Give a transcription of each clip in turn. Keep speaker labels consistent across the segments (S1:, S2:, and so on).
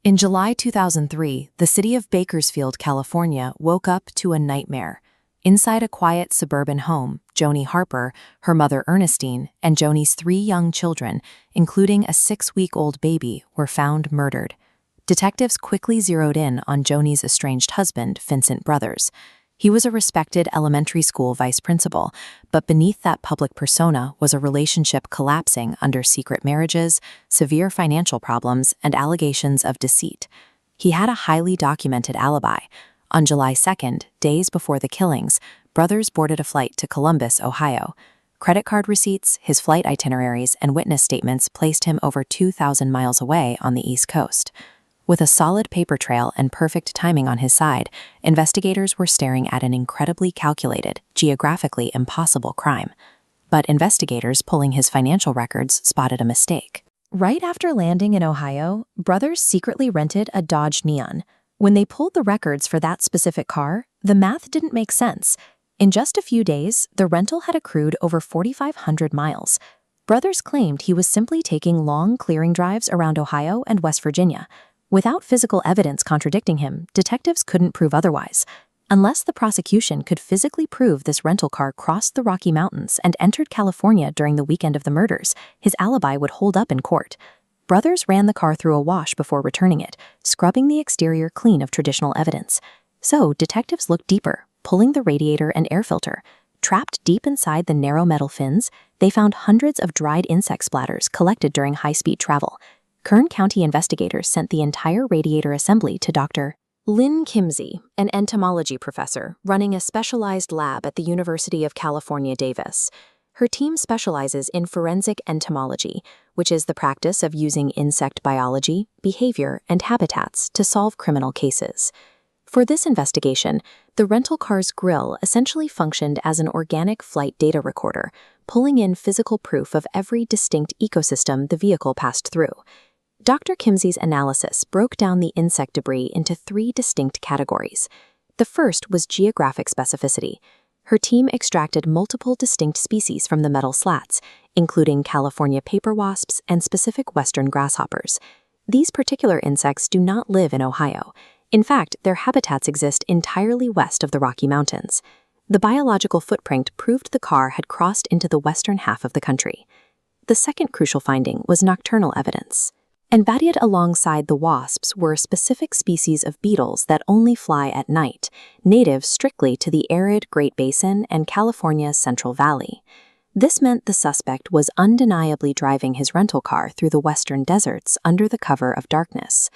S1: In July 2003, the city of Bakersfield, California, woke up to a nightmare. Inside a quiet suburban home, Joni Harper, her mother Ernestine, and Joni's 3 young children, including a 6-week-old baby, were found murdered. Detectives quickly zeroed in on Joni's estranged husband, Vincent Brothers. He was a respected elementary school vice principal, but beneath that public persona was a relationship collapsing under secret marriages, severe financial problems, and allegations of deceit. He had a highly documented alibi. On July 2nd, days before the killings, Brothers boarded a flight to Columbus, Ohio. Credit card receipts, his flight itineraries, and witness statements placed him over 2,000 miles away on the East Coast. With a solid paper trail and perfect timing on his side, investigators were staring at an incredibly calculated, geographically impossible crime. But investigators pulling his financial records spotted a mistake.
S2: Right after landing in Ohio, Brothers secretly rented a Dodge Neon. When they pulled the records for that specific car, the math didn't make sense. In just a few days, the rental had accrued over 4,500 miles. Brothers claimed he was simply taking long clearing drives around Ohio and West Virginia. Without physical evidence contradicting him, detectives couldn't prove otherwise. Unless the prosecution could physically prove this rental car crossed the Rocky Mountains and entered California during the weekend of the murders, his alibi would hold up in court. Brothers ran the car through a wash before returning it, scrubbing the exterior clean of traditional evidence. So detectives looked deeper, pulling the radiator and air filter. Trapped deep inside the narrow metal fins, they found hundreds of dried insect splatters collected during high-speed travel. Kern County investigators sent the entire radiator assembly to Dr. Lynn Kimsey, an entomology professor running a specialized lab at the University of California, Davis. Her team specializes in forensic entomology, which is the practice of using insect biology, behavior, and habitats to solve criminal cases. For this investigation, the rental car's grill essentially functioned as an organic flight data recorder, pulling in physical proof of every distinct ecosystem the vehicle passed through. Dr. Kimsey's analysis broke down the insect debris into 3 distinct categories. The first was geographic specificity. Her team extracted multiple distinct species from the metal slats, including California paper wasps and specific western grasshoppers. These particular insects do not live in Ohio. In fact, their habitats exist entirely west of the Rocky Mountains. The biological footprint proved the car had crossed into the western half of the country. The second crucial finding was nocturnal evidence. Embedded alongside the wasps were specific species of beetles that only fly at night, native strictly to the arid Great Basin and California's Central Valley. This meant the suspect was undeniably driving his rental car through the western deserts under the cover of darkness.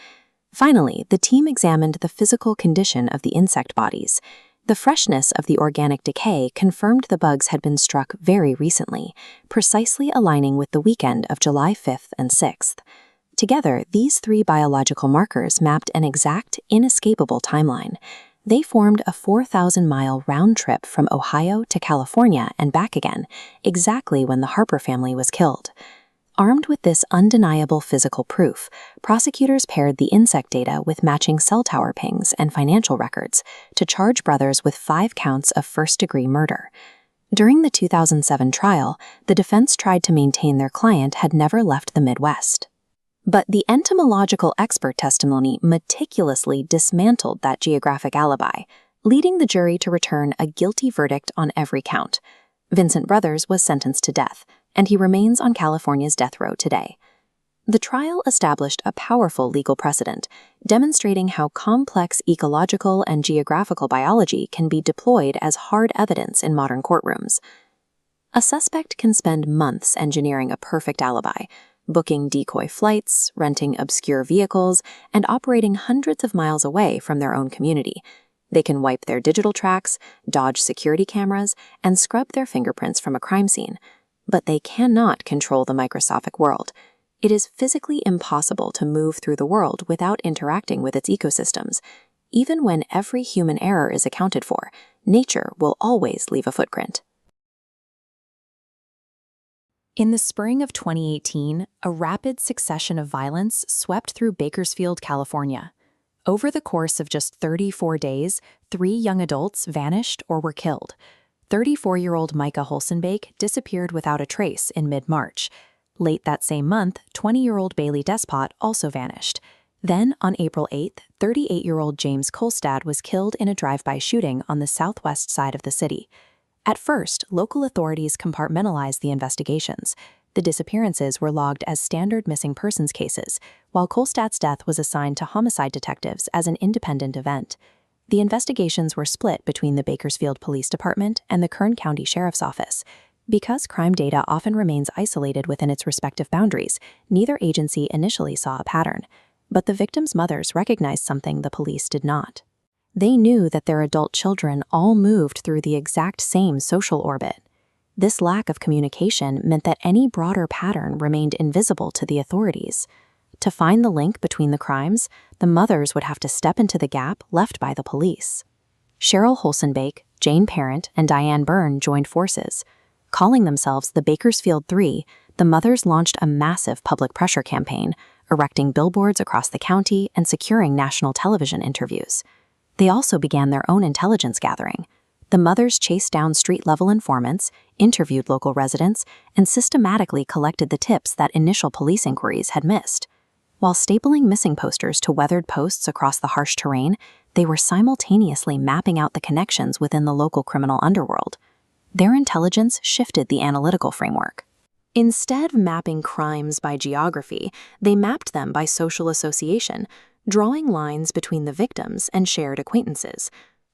S2: Finally, the team examined the physical condition of the insect bodies. The freshness of the organic decay confirmed the bugs had been struck very recently, precisely aligning with the weekend of July 5th and 6th. Together, these 3 biological markers mapped an exact, inescapable timeline. They formed a 4,000-mile round trip from Ohio to California and back again, exactly when the Harper family was killed. Armed with this undeniable physical proof, prosecutors paired the insect data with matching cell tower pings and financial records to charge Brothers with 5 counts of first-degree murder. During the 2007 trial, the defense tried to maintain their client had never left the Midwest. But the entomological expert testimony meticulously dismantled that geographic alibi, leading the jury to return a guilty verdict on every count. Vincent Brothers was sentenced to death, and he remains on California's death row today. The trial established a powerful legal precedent, demonstrating how complex ecological and geographical biology can be deployed as hard evidence in modern courtrooms. A suspect can spend months engineering a perfect alibi, booking decoy flights, renting obscure vehicles, and operating hundreds of miles away from their own community. They can wipe their digital tracks, dodge security cameras, and scrub their fingerprints from a crime scene. But they cannot control the microscopic world. It is physically impossible to move through the world without interacting with its ecosystems. Even when every human error is accounted for, nature will always leave a footprint. In the spring of 2018, a rapid succession of violence swept through Bakersfield, California. Over the course of just 34 days, 3 young adults vanished or were killed. 34-year-old Micah Holsenbake disappeared without a trace in mid-March. Late that same month, 20-year-old Bailey Despot also vanished. Then, on April 8th, 38-year-old James Kolstad was killed in a drive-by shooting on the southwest side of the city. At first, local authorities compartmentalized the investigations. The disappearances were logged as standard missing persons cases, while Kolstad's death was assigned to homicide detectives as an independent event. The investigations were split between the Bakersfield Police Department and the Kern County Sheriff's Office. Because crime data often remains isolated within its respective boundaries, neither agency initially saw a pattern. But the victims' mothers recognized something the police did not. They knew that their adult children all moved through the exact same social orbit. This lack of communication meant that any broader pattern remained invisible to the authorities. To find the link between the crimes, the mothers would have to step into the gap left by the police. Cheryl Holsenbake, Jane Parent, and Diane Byrne joined forces. Calling themselves the Bakersfield Three, the mothers launched a massive public pressure campaign, erecting billboards across the county and securing national television interviews. They also began their own intelligence gathering. The mothers chased down street-level informants, interviewed local residents, and systematically collected the tips that initial police inquiries had missed. While stapling missing posters to weathered posts across the harsh terrain, they were simultaneously mapping out the connections within the local criminal underworld. Their intelligence shifted the analytical framework. Instead of mapping crimes by geography, they mapped them by social association, drawing lines between the victims and shared acquaintances.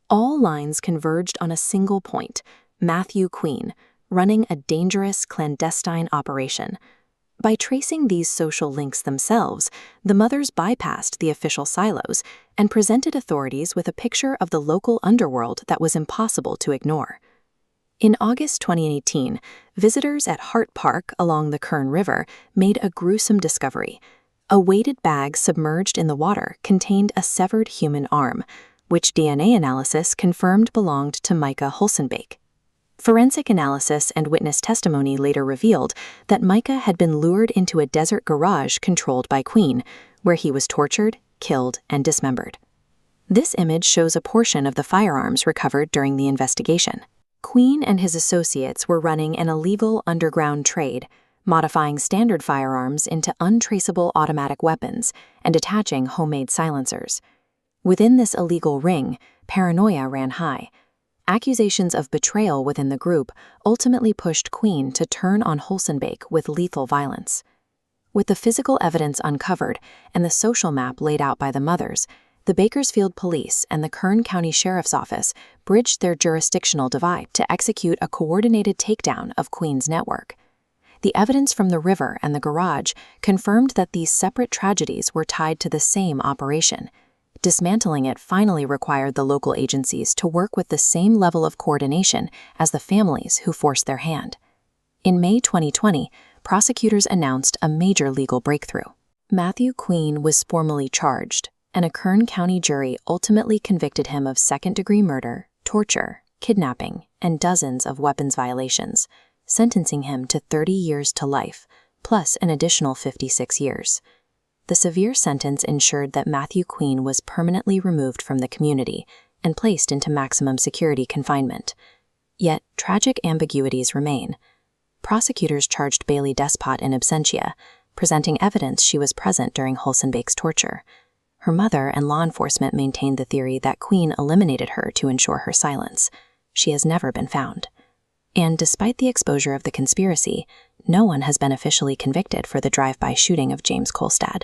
S2: All lines converged on a single point: Matthew Queen, running a dangerous clandestine operation. By tracing these social links themselves, the mothers bypassed the official silos and presented authorities with a picture of the local underworld that was impossible to ignore. In August 2018, visitors at Hart Park along the Kern River made a gruesome discovery. A weighted bag submerged in the water contained a severed human arm, which DNA analysis confirmed belonged to Micah Holsenbake. Forensic analysis and witness testimony later revealed that Micah had been lured into a desert garage controlled by Queen, where he was tortured, killed, and dismembered. This image shows a portion of the firearms recovered during the investigation. Queen and his associates were running an illegal underground trade, modifying standard firearms into untraceable automatic weapons and attaching homemade silencers. Within this illegal ring, paranoia ran high. Accusations of betrayal within the group ultimately pushed Queen to turn on Holsenbake with lethal violence. With the physical evidence uncovered and the social map laid out by the mothers, the Bakersfield Police and the Kern County Sheriff's Office bridged their jurisdictional divide to execute a coordinated takedown of Queen's network. The evidence from the river and the garage confirmed that these separate tragedies were tied to the same operation. Dismantling it finally required the local agencies to work with the same level of coordination as the families who forced their hand. In May 2020, prosecutors announced a major legal breakthrough. Matthew Queen was formally charged, and a Kern County jury ultimately convicted him of second-degree murder, torture, kidnapping, and dozens of weapons violations, sentencing him to 30 years to life, plus an additional 56 years. The severe sentence ensured that Matthew Queen was permanently removed from the community and placed into maximum security confinement. Yet, tragic ambiguities remain. Prosecutors charged Bailey Despot in absentia, presenting evidence she was present during Holsenbake's torture. Her mother and law enforcement maintained the theory that Queen eliminated her to ensure her silence. She has never been found. And despite the exposure of the conspiracy, no one has been officially convicted for the drive-by shooting of James Kolstad.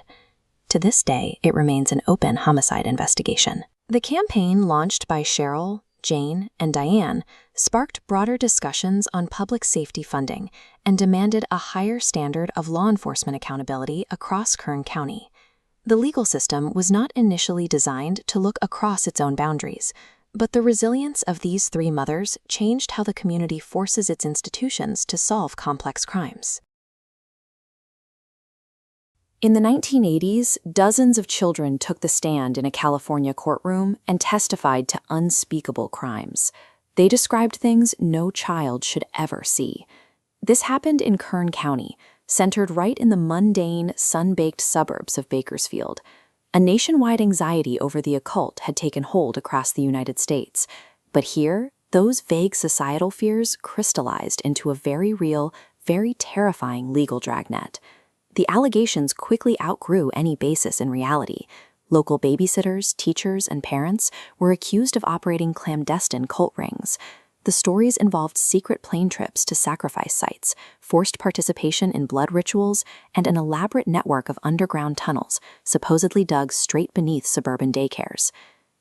S2: To this day, it remains an open homicide investigation. The campaign launched by Cheryl, Jane, and Diane sparked broader discussions on public safety funding and demanded a higher standard of law enforcement accountability across Kern County. The legal system was not initially designed to look across its own boundaries, but the resilience of these three mothers changed how the community forces its institutions to solve complex crimes. In the 1980s, dozens of children took the stand in a California courtroom and testified to unspeakable crimes. They described things no child should ever see. This happened in Kern County, centered right in the mundane, sun-baked suburbs of Bakersfield. A nationwide anxiety over the occult had taken hold across the United States. But here, those vague societal fears crystallized into a very real, very terrifying legal dragnet.
S1: The allegations quickly outgrew any basis in reality. Local babysitters, teachers, and parents were accused of operating clandestine cult rings. The stories involved secret plane trips to sacrifice sites, forced participation in blood rituals, and an elaborate network of underground tunnels, supposedly dug straight beneath suburban daycares.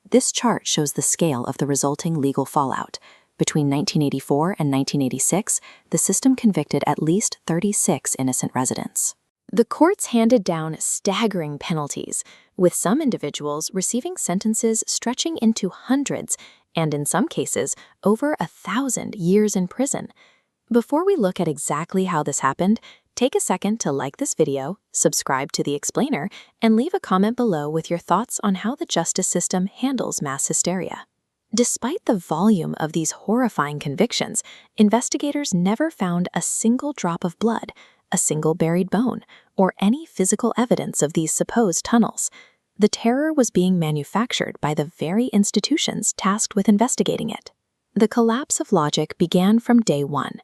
S1: This chart shows the scale of the resulting legal fallout. Between 1984 and 1986, the system convicted at least 36 innocent residents.
S2: The courts handed down staggering penalties, with some individuals receiving sentences stretching into hundreds, and in some cases, over 1,000 years in prison. Before we look at exactly how this happened, take a second to like this video, subscribe to The Explainer, and leave a comment below with your thoughts on how the justice system handles mass hysteria. Despite the volume of these horrifying convictions, investigators never found a single drop of blood, a single buried bone, or any physical evidence of these supposed tunnels. The terror was being manufactured by the very institutions tasked with investigating it. The collapse of logic began from day one.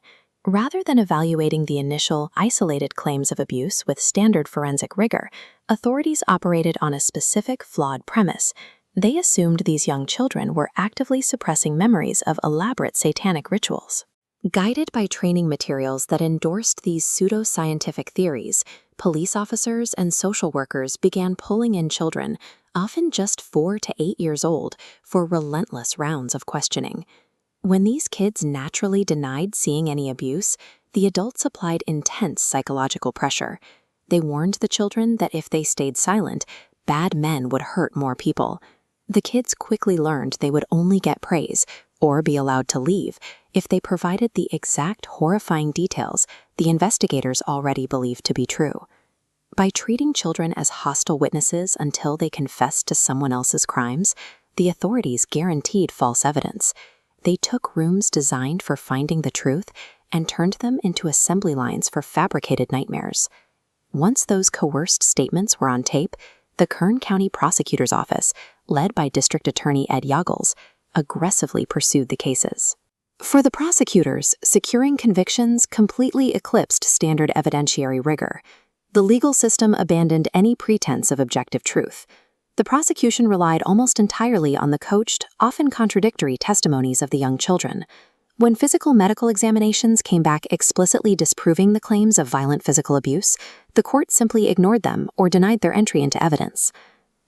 S2: Rather than evaluating the initial, isolated claims of abuse with standard forensic rigor, authorities operated on a specific, flawed premise. They assumed these young children were actively suppressing memories of elaborate satanic rituals. Guided by training materials that endorsed these pseudo-scientific theories, police officers and social workers began pulling in children, often just 4 to 8 years old, for relentless rounds of questioning. When these kids naturally denied seeing any abuse, the adults applied intense psychological pressure. They warned the children that if they stayed silent, bad men would hurt more people. The kids quickly learned they would only get praise, or be allowed to leave, if they provided the exact horrifying details the investigators already believed to be true. By treating children as hostile witnesses until they confessed to someone else's crimes, the authorities guaranteed false evidence. They took rooms designed for finding the truth and turned them into assembly lines for fabricated nightmares. Once those coerced statements were on tape, the Kern County Prosecutor's Office, led by District Attorney Ed Yoggles, aggressively pursued the cases. For the prosecutors, securing convictions completely eclipsed standard evidentiary rigor. The legal system abandoned any pretense of objective truth. The prosecution relied almost entirely on the coached, often contradictory testimonies of the young children. When physical medical examinations came back explicitly disproving the claims of violent physical abuse, the court simply ignored them or denied their entry into evidence.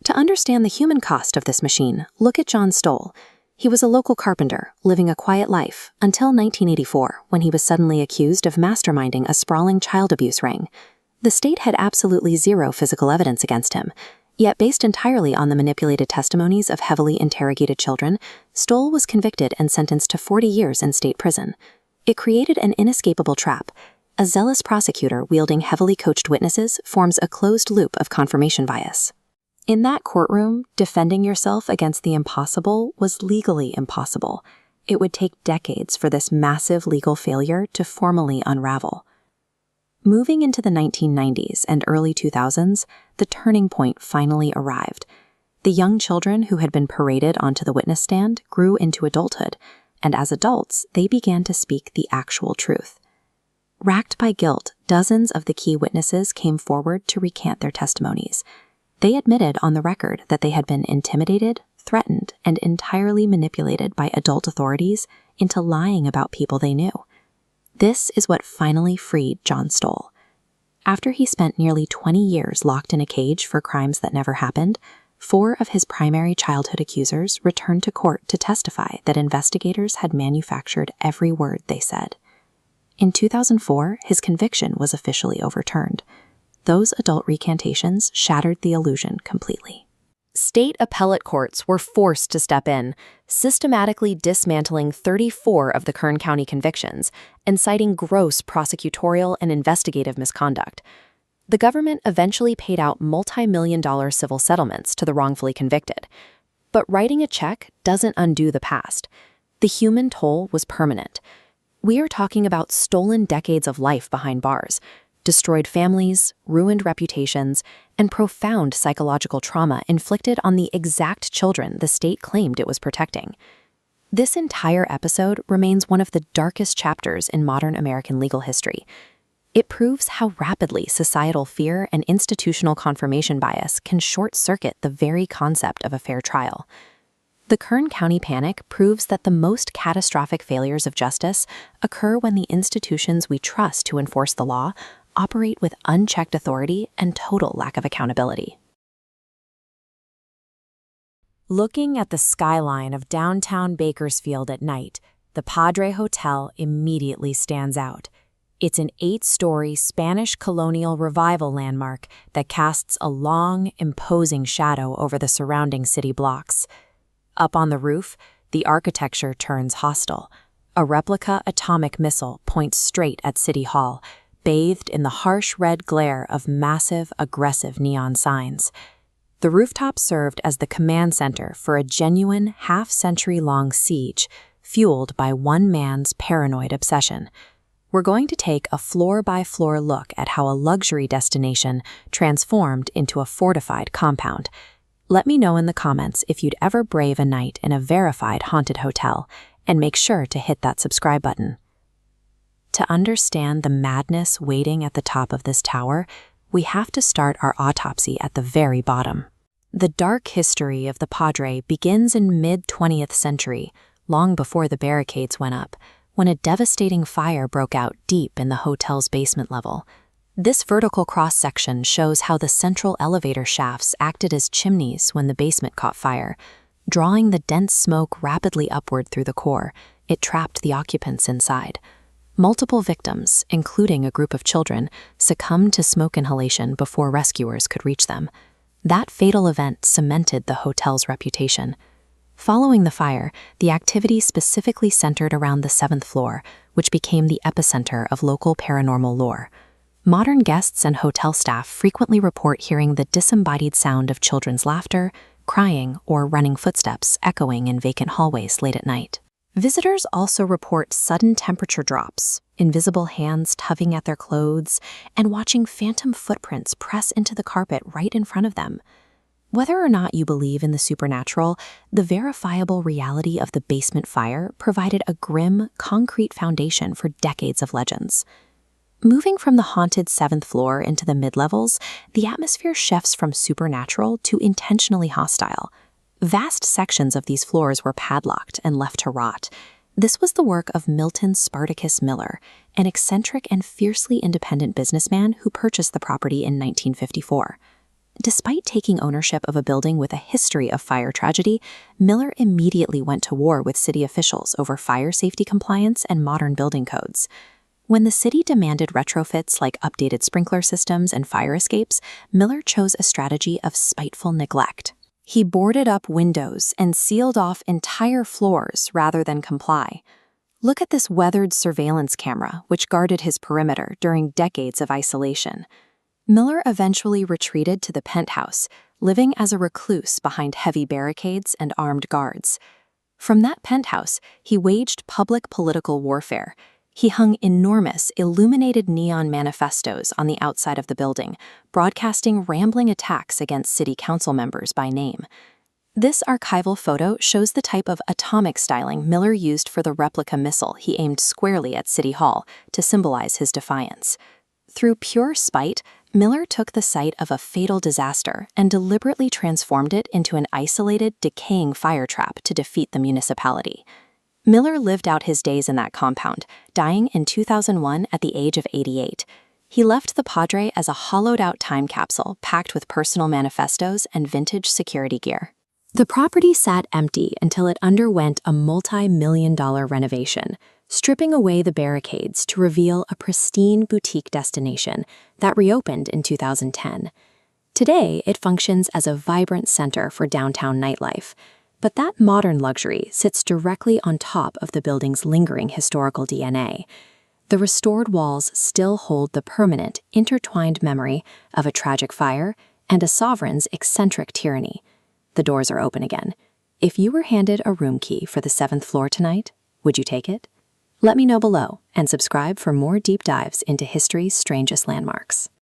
S2: To understand the human cost of this machine, look at John Stoll. He was a local carpenter, living a quiet life, until 1984, when he was suddenly accused of masterminding a sprawling child abuse ring. The state had absolutely zero physical evidence against him, yet based entirely on the manipulated testimonies of heavily interrogated children, Stoll was convicted and sentenced to 40 years in state prison. It created an inescapable trap. A zealous prosecutor wielding heavily coached witnesses forms a closed loop of confirmation bias. In that courtroom, defending yourself against the impossible was legally impossible. It would take decades for this massive legal failure to formally unravel. Moving into the 1990s and early 2000s, the turning point finally arrived. The young children who had been paraded onto the witness stand grew into adulthood, and as adults, they began to speak the actual truth. Racked by guilt, dozens of the key witnesses came forward to recant their testimonies. They admitted on the record that they had been intimidated, threatened, and entirely manipulated by adult authorities into lying about people they knew. This is what finally freed John Stoll. After he spent nearly 20 years locked in a cage for crimes that never happened, 4 of his primary childhood accusers returned to court to testify that investigators had manufactured every word they said. In 2004, his conviction was officially overturned. Those adult recantations shattered the illusion completely. State appellate courts were forced to step in, systematically dismantling 34 of the Kern County convictions and citing gross prosecutorial and investigative misconduct. The government eventually paid out multi-million-dollar civil settlements to the wrongfully convicted. But writing a check doesn't undo the past. The human toll was permanent. We are talking about stolen decades of life behind bars, destroyed families, ruined reputations, and profound psychological trauma inflicted on the exact children the state claimed it was protecting. This entire episode remains one of the darkest chapters in modern American legal history. It proves how rapidly societal fear and institutional confirmation bias can short-circuit the very concept of a fair trial. The Kern County panic proves that the most catastrophic failures of justice occur when the institutions we trust to enforce the law operate with unchecked authority and total lack of accountability. Looking at the skyline of downtown Bakersfield at night, the Padre Hotel immediately stands out. It's an 8-story Spanish colonial revival landmark that casts a long, imposing shadow over the surrounding city blocks. Up on the roof, the architecture turns hostile. A replica atomic missile points straight at City Hall, bathed in the harsh red glare of massive, aggressive neon signs. The rooftop served as the command center for a genuine half-century-long siege, fueled by one man's paranoid obsession. We're going to take a floor-by-floor look at how a luxury destination transformed into a fortified compound. Let me know in the comments if you'd ever brave a night in a verified haunted hotel, and make sure to hit that subscribe button. To understand the madness waiting at the top of this tower, we have to start our autopsy at the very bottom. The dark history of the Padre begins in mid-20th century, long before the barricades went up, when a devastating fire broke out deep in the hotel's basement level. This vertical cross-section shows how the central elevator shafts acted as chimneys when the basement caught fire. Drawing the dense smoke rapidly upward through the core, it trapped the occupants inside. Multiple victims, including a group of children, succumbed to smoke inhalation before rescuers could reach them. That fatal event cemented the hotel's reputation. Following the fire, the activity specifically centered around the 7th floor, which became the epicenter of local paranormal lore. Modern guests and hotel staff frequently report hearing the disembodied sound of children's laughter, crying, or running footsteps echoing in vacant hallways late at night. Visitors also report sudden temperature drops, invisible hands tugging at their clothes, and watching phantom footprints press into the carpet right in front of them. Whether or not you believe in the supernatural, the verifiable reality of the basement fire provided a grim, concrete foundation for decades of legends. Moving from the haunted 7th floor into the mid-levels, the atmosphere shifts from supernatural to intentionally hostile. Vast sections of these floors were padlocked and left to rot. This was the work of Milton Spartacus Miller, an eccentric and fiercely independent businessman who purchased the property in 1954. Despite taking ownership of a building with a history of fire tragedy, Miller immediately went to war with city officials over fire safety compliance and modern building codes. When the city demanded retrofits like updated sprinkler systems and fire escapes, Miller chose a strategy of spiteful neglect. He boarded up windows and sealed off entire floors rather than comply. Look at this weathered surveillance camera, which guarded his perimeter during decades of isolation. Miller eventually retreated to the penthouse, living as a recluse behind heavy barricades and armed guards. From that penthouse, he waged public political warfare. He hung enormous, illuminated neon manifestos on the outside of the building, broadcasting rambling attacks against city council members by name. This archival photo shows the type of atomic styling Miller used for the replica missile he aimed squarely at City Hall to symbolize his defiance. Through pure spite, Miller took the site of a fatal disaster and deliberately transformed it into an isolated, decaying fire trap to defeat the municipality. Miller lived out his days in that compound, dying in 2001 at the age of 88. He left the Padre as a hollowed-out time capsule packed with personal manifestos and vintage security gear. The property sat empty until it underwent a multi-million-dollar renovation, stripping away the barricades to reveal a pristine boutique destination that reopened in 2010. Today, it functions as a vibrant center for downtown nightlife, but that modern luxury sits directly on top of the building's lingering historical DNA. The restored walls still hold the permanent, intertwined memory of a tragic fire and a sovereign's eccentric tyranny. The doors are open again. If you were handed a room key for the 7th floor tonight, would you take it? Let me know below and subscribe for more deep dives into history's strangest landmarks.